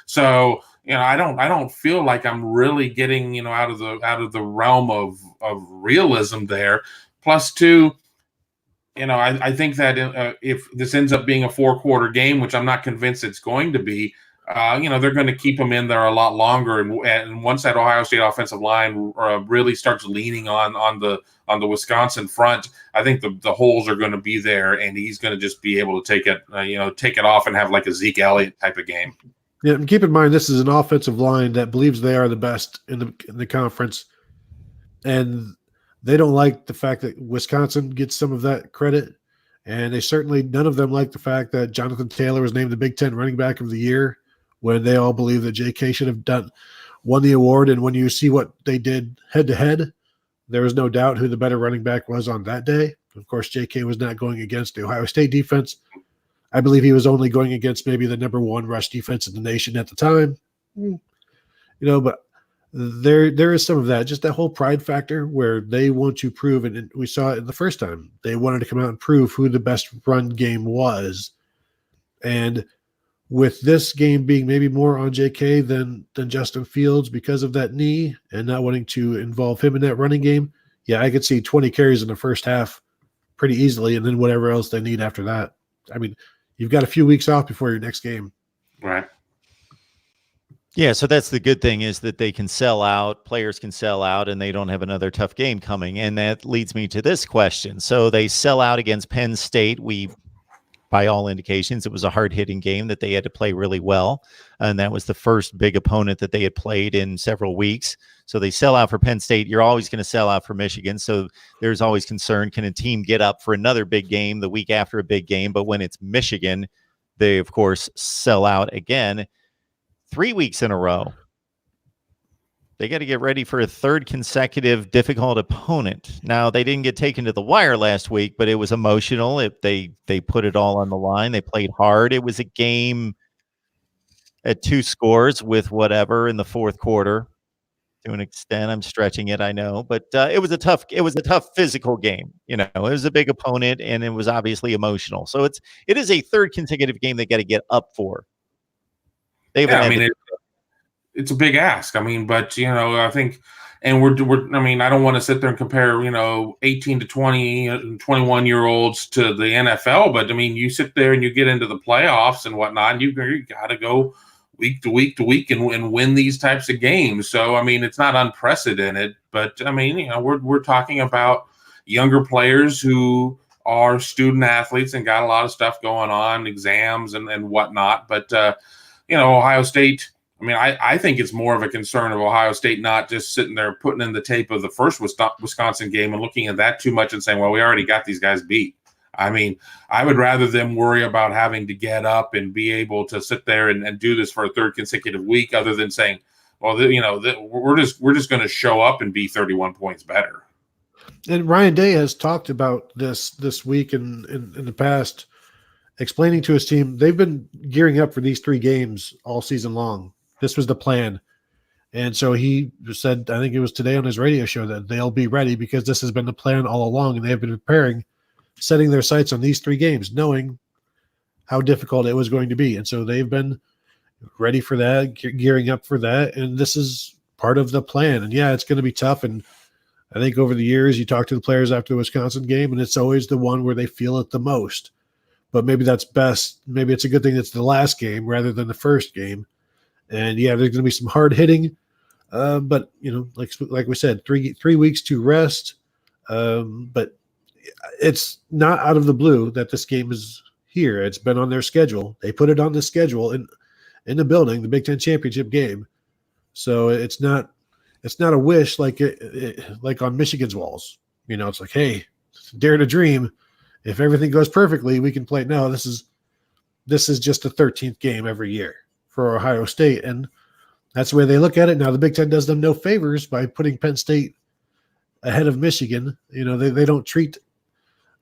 So I don't feel like I'm really getting out of the realm of realism there. Plus 2, I think that if this ends up being a 4-quarter game, which I'm not convinced it's going to be, they're going to keep them in there a lot longer. And once that Ohio State offensive line really starts leaning on the Wisconsin front, I think the holes are going to be there, and he's going to just be able to take it off and have like a Zeke Elliott type of game. Yeah, and keep in mind this is an offensive line that believes they are the best in the conference, and they don't like the fact that Wisconsin gets some of that credit, and none of them like the fact that Jonathan Taylor was named the Big Ten Running Back of the Year, when they all believe that J.K. should have won the award. And when you see what they did head-to-head, there was no doubt who the better running back was on that day. Of course, J.K. was not going against the Ohio State defense. I believe he was only going against maybe the number 1 rush defense in the nation at the time. But there is some of that, just that whole pride factor where they want to prove, and we saw it the first time. They wanted to come out and prove who the best run game was. And with this game being maybe more on JK than Justin Fields because of that knee and not wanting to involve him in that running game, yeah, I could see 20 carries in the first half pretty easily, and then whatever else they need after that. I mean, you've got a few weeks off before your next game. Right. Yeah, so that's the good thing, is that they can sell out, players can sell out, and they don't have another tough game coming. And that leads me to this question. So they sell out against Penn State. By all indications, it was a hard-hitting game that they had to play really well, and that was the first big opponent that they had played in several weeks. So they sell out for Penn State. You're always going to sell out for Michigan, so there's always concern. Can a team get up for another big game the week after a big game? But when it's Michigan, they, of course, sell out again 3 weeks in a row. They got to get ready for a 3rd consecutive difficult opponent. Now, they didn't get taken to the wire last week, but it was emotional. They put it all on the line. They played hard. It was a game at 2 scores with whatever in the 4th quarter. To an extent, I'm stretching it, I know, but it was a tough physical game. It was a big opponent, and it was obviously emotional. So it is a 3rd consecutive game they got to get up for. It's a big ask. I mean, but I think, and I don't want to sit there and compare 18 to 20 and 21-year-olds to the NFL, but I mean, you sit there and you get into the playoffs and whatnot, and you got to go week to week to week and win these types of games. So I mean, it's not unprecedented, but I mean, we're talking about younger players who are student athletes and got a lot of stuff going on, exams and whatnot. But Ohio State. I mean, I think it's more of a concern of Ohio State not just sitting there putting in the tape of the first Wisconsin game and looking at that too much and saying, well, we already got these guys beat. I mean, I would rather them worry about having to get up and be able to sit there and do this for a third consecutive week, other than saying, well, we're just going to show up and be 31 points better. And Ryan Day has talked about this week and in the past, explaining to his team they've been gearing up for these 3 games all season long. This was the plan. And so he said, I think it was today on his radio show, that they'll be ready because this has been the plan all along, and they have been preparing, setting their sights on these 3 games, knowing how difficult it was going to be. And so they've been ready for that, gearing up for that, and this is part of the plan. And yeah, it's going to be tough. And I think over the years, you talk to the players after the Wisconsin game, and it's always the one where they feel it the most. But maybe that's best. Maybe it's a good thing it's the last game rather than the first game. And yeah, there's going to be some hard hitting, but like we said, three weeks to rest. But it's not out of the blue that this game is here. It's been on their schedule. They put it on the schedule in the building, the Big Ten championship game. So it's not a wish like like on Michigan's walls. It's like, hey, dare to dream. If everything goes perfectly, we can play. No, this is just a 13th game every year for Ohio State, and that's the way they look at it. Now the Big Ten does them no favors by putting Penn State ahead of Michigan. They don't treat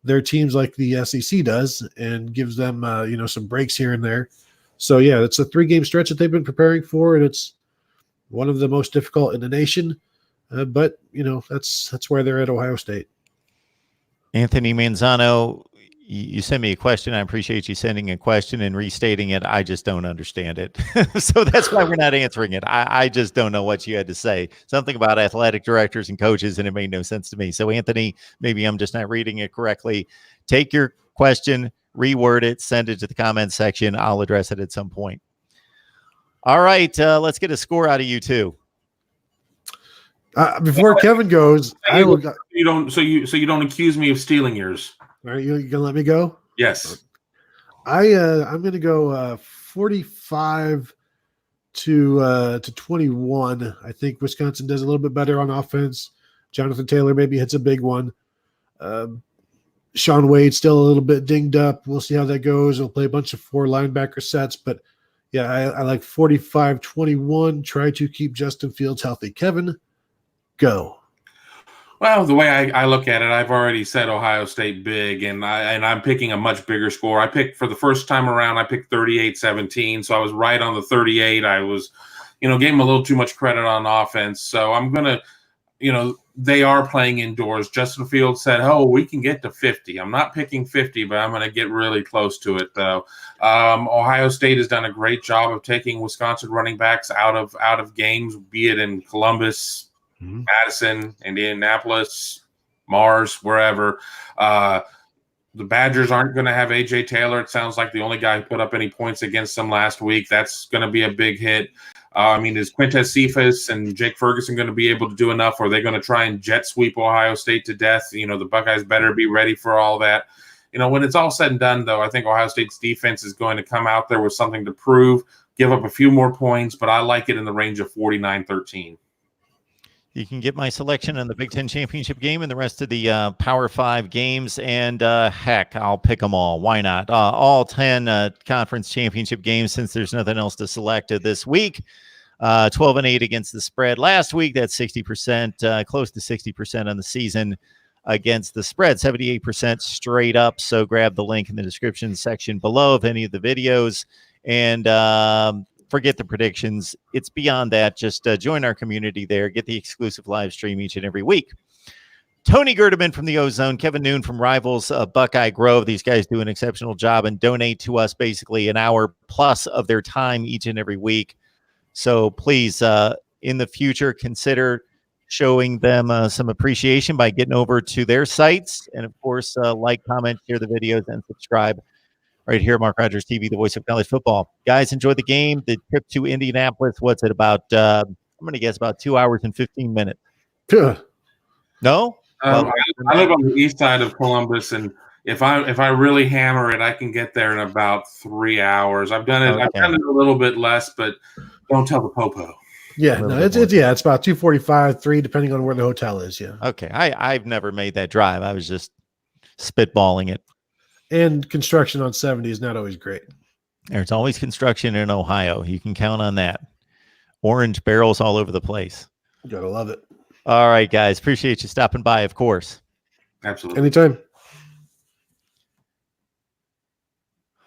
their teams like the SEC does and gives them some breaks here and there. So yeah, it's a 3-game stretch that they've been preparing for, and it's one of the most difficult in the nation. But that's where they're at Ohio State. Anthony Manzano, you sent me a question. I appreciate you sending a question and restating it. I just don't understand it. So that's why we're not answering it. I just don't know what you had to say. Something about athletic directors and coaches, and it made no sense to me. So Anthony, maybe I'm just not reading it correctly. Take your question, reword it, send it to the comments section. I'll address it at some point. All right, let's get a score out of you two. Before Kevin goes, you don't accuse me of stealing yours. All right, you gonna let me go? Yes. I'm gonna go 45 to 21. I think Wisconsin does a little bit better on offense. Jonathan Taylor maybe hits a big one. Sean Wade still a little bit dinged up. We'll see how that goes. We'll play a bunch of 4 linebacker sets, but yeah, I like 45-21. Try to keep Justin Fields healthy. Kevin, go. Well, the way I look at it, I've already said Ohio State big, and I'm picking a much bigger score. I picked for the first time around, I picked 38-17, so I was right on the 38. I was, gave them a little too much credit on offense. So I'm going to, they are playing indoors. Justin Fields said, we can get to 50. I'm not picking 50, but I'm going to get really close to it, though. Ohio State has done a great job of taking Wisconsin running backs out of games, be it in Columbus, Madison, Indianapolis, Mars, wherever. The Badgers aren't going to have A.J. Taylor. It sounds like the only guy who put up any points against them last week. That's going to be a big hit. Is Quintez Cephas and Jake Ferguson going to be able to do enough? Or are they going to try and jet sweep Ohio State to death? The Buckeyes better be ready for all that. When it's all said and done, though, I think Ohio State's defense is going to come out there with something to prove, give up a few more points, but I like it in the range of 49-13. You can get my selection on the Big Ten championship game and the rest of the Power 5 games. And heck, I'll pick them all. Why not? All 10 conference championship games, since there's nothing else to select this week. 12-8 against the spread. Last week, that's 60%, close to 60% on the season against the spread, 78% straight up. So grab the link in the description section below of any of the videos. And forget the predictions. It's beyond that. Just join our community there. Get the exclusive live stream each and every week. Tony Gerdeman from the Ozone, Kevin Noon from Rivals, Buckeye Grove. These guys do an exceptional job and donate to us basically an hour plus of their time each and every week. So please, in the future, consider showing them some appreciation by getting over to their sites. And, of course, like, comment, share the videos, and subscribe. Right here, Mark Rogers TV, the voice of college football. Guys, enjoy the game. The trip to Indianapolis, what's it about? I'm going to guess about 2 hours and 15 minutes. No? I live on the east side of Columbus, and if I really hammer it, I can get there in about 3 hours. I've done it. Okay. I've done it a little bit less, but don't tell the popo. Yeah, no, it's about 2:45, 3, depending on where the hotel is. Yeah. Okay, I've never made that drive. I was just spitballing it. And construction on 70 is not always great. There's always construction in Ohio. You can count on that. Orange barrels all over the place. Gotta love it. All right, guys. Appreciate you stopping by, of course. Absolutely. Anytime.